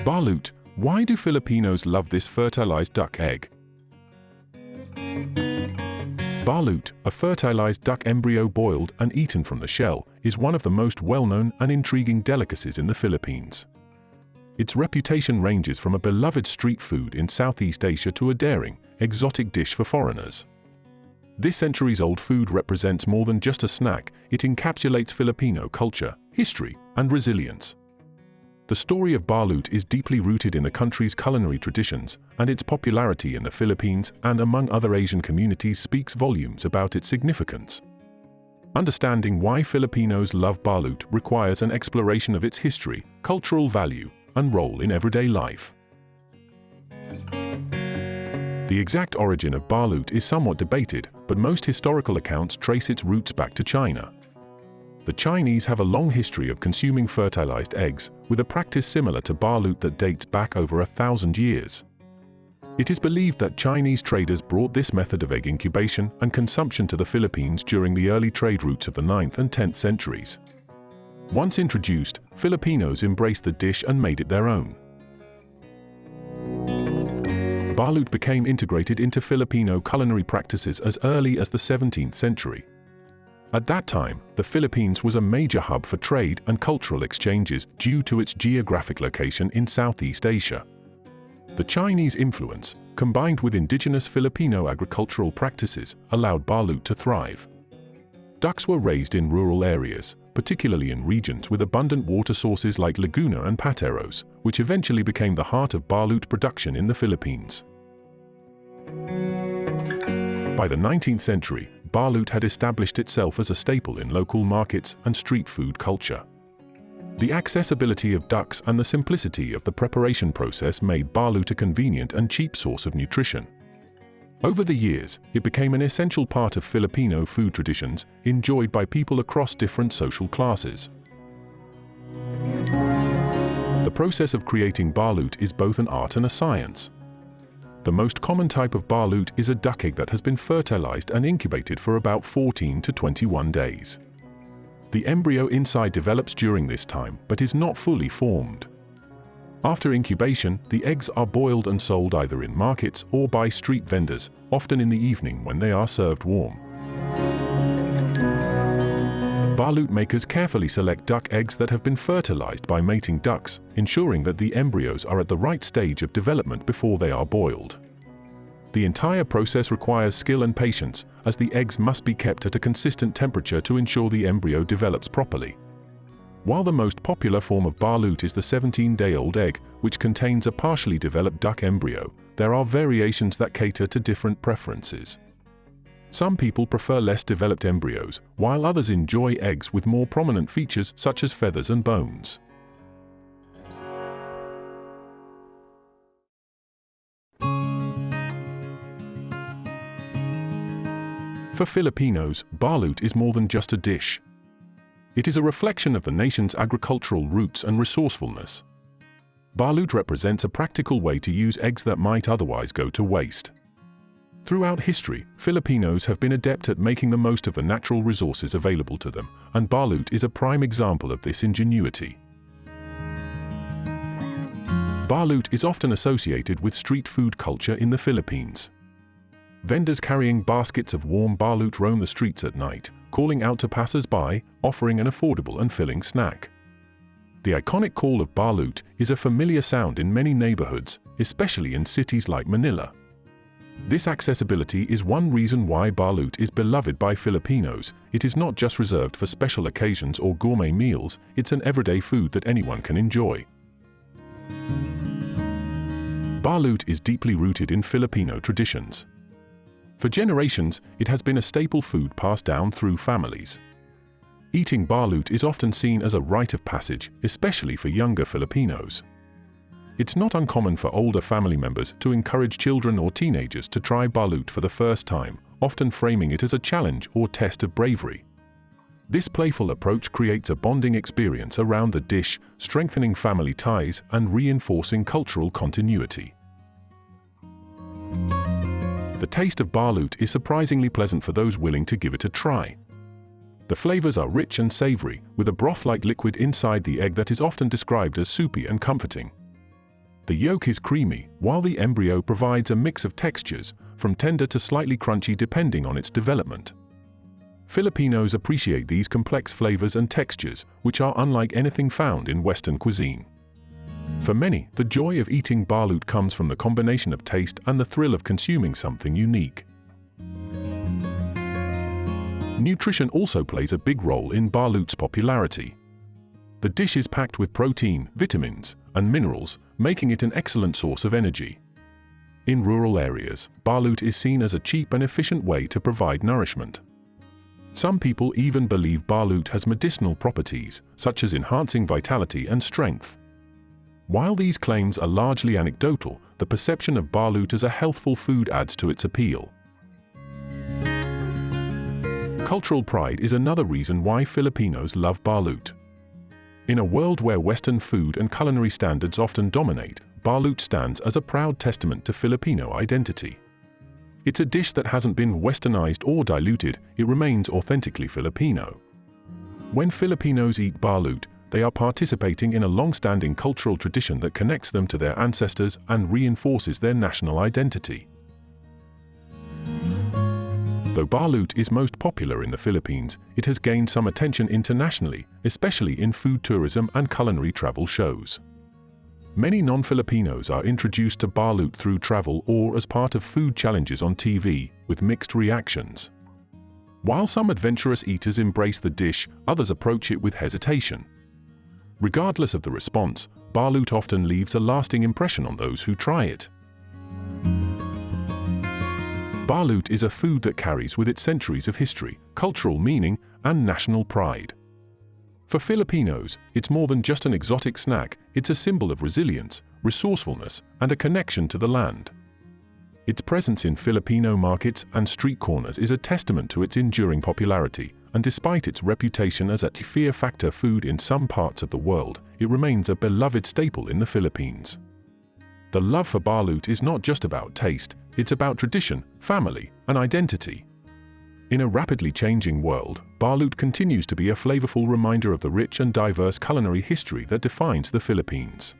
Balut. Why do Filipinos love this fertilized duck egg? Balut, a fertilized duck embryo boiled and eaten from the shell, is one of the most well-known and intriguing delicacies in the Philippines. Its reputation ranges from a beloved street food in Southeast Asia to a daring, exotic dish for foreigners. This centuries-old food represents more than just a snack. It encapsulates Filipino culture, history, and resilience. The story of balut is deeply rooted in the country's culinary traditions, and its popularity in the Philippines and among other Asian communities speaks volumes about its significance. Understanding why Filipinos love balut requires an exploration of its history, cultural value, and role in everyday life. The exact origin of balut is somewhat debated, but most historical accounts trace its roots back to China. The Chinese have a long history of consuming fertilized eggs, with a practice similar to balut that dates back over 1,000 years. It is believed that Chinese traders brought this method of egg incubation and consumption to the Philippines during the early trade routes of the 9th and 10th centuries. Once introduced, Filipinos embraced the dish and made it their own. Balut became integrated into Filipino culinary practices as early as the 17th century. At that time, the Philippines was a major hub for trade and cultural exchanges due to its geographic location in Southeast Asia. The Chinese influence, combined with indigenous Filipino agricultural practices, allowed balut to thrive. Ducks were raised in rural areas, particularly in regions with abundant water sources like Laguna and Pateros, which eventually became the heart of balut production in the Philippines. By the 19th century, balut had established itself as a staple in local markets and street food culture. The accessibility of ducks and the simplicity of the preparation process made balut a convenient and cheap source of nutrition. Over the years, it became an essential part of Filipino food traditions, enjoyed by people across different social classes. The process of creating balut is both an art and a science. The most common type of balut is a duck egg that has been fertilized and incubated for about 14 to 21 days. The embryo inside develops during this time, but is not fully formed. After incubation, the eggs are boiled and sold either in markets or by street vendors, often in the evening when they are served warm. Balut makers carefully select duck eggs that have been fertilized by mating ducks, ensuring that the embryos are at the right stage of development before they are boiled. The entire process requires skill and patience, as the eggs must be kept at a consistent temperature to ensure the embryo develops properly. While the most popular form of balut is the 17-day-old egg, which contains a partially developed duck embryo, there are variations that cater to different preferences. Some people prefer less developed embryos, while others enjoy eggs with more prominent features such as feathers and bones. For Filipinos, balut is more than just a dish. It is a reflection of the nation's agricultural roots and resourcefulness. Balut represents a practical way to use eggs that might otherwise go to waste. Throughout history, Filipinos have been adept at making the most of the natural resources available to them, and balut is a prime example of this ingenuity. Balut is often associated with street food culture in the Philippines. Vendors carrying baskets of warm balut roam the streets at night, calling out to passers-by, offering an affordable and filling snack. The iconic call of balut is a familiar sound in many neighborhoods, especially in cities like Manila. This accessibility is one reason why balut is beloved by Filipinos. It is not just reserved for special occasions or gourmet meals, it's an everyday food that anyone can enjoy. Balut is deeply rooted in Filipino traditions. For generations, it has been a staple food passed down through families. Eating balut is often seen as a rite of passage, especially for younger Filipinos. It's not uncommon for older family members to encourage children or teenagers to try balut for the first time, often framing it as a challenge or test of bravery. This playful approach creates a bonding experience around the dish, strengthening family ties and reinforcing cultural continuity. The taste of balut is surprisingly pleasant for those willing to give it a try. The flavors are rich and savory, with a broth-like liquid inside the egg that is often described as soupy and comforting. The yolk is creamy, while the embryo provides a mix of textures, from tender to slightly crunchy depending on its development. Filipinos appreciate these complex flavors and textures, which are unlike anything found in Western cuisine. For many, the joy of eating balut comes from the combination of taste and the thrill of consuming something unique. Nutrition also plays a big role in balut's popularity. The dish is packed with protein, vitamins, and minerals, making it an excellent source of energy. In rural areas, balut is seen as a cheap and efficient way to provide nourishment. Some people even believe balut has medicinal properties, such as enhancing vitality and strength. While these claims are largely anecdotal, the perception of balut as a healthful food adds to its appeal. Cultural pride is another reason why Filipinos love balut. In a world where Western food and culinary standards often dominate, balut stands as a proud testament to Filipino identity. It's a dish that hasn't been westernized or diluted, it remains authentically Filipino. When Filipinos eat balut, they are participating in a long-standing cultural tradition that connects them to their ancestors and reinforces their national identity. Though balut is most popular in the Philippines, it has gained some attention internationally, especially in food tourism and culinary travel shows. Many non-Filipinos are introduced to balut through travel or as part of food challenges on TV, with mixed reactions. While some adventurous eaters embrace the dish, others approach it with hesitation. Regardless of the response, balut often leaves a lasting impression on those who try it. Balut is a food that carries with it centuries of history, cultural meaning, and national pride. For Filipinos, it's more than just an exotic snack, it's a symbol of resilience, resourcefulness, and a connection to the land. Its presence in Filipino markets and street corners is a testament to its enduring popularity, and despite its reputation as a fear factor food in some parts of the world, it remains a beloved staple in the Philippines. The love for balut is not just about taste, it's about tradition, family, and identity. In a rapidly changing world, balut continues to be a flavorful reminder of the rich and diverse culinary history that defines the Philippines.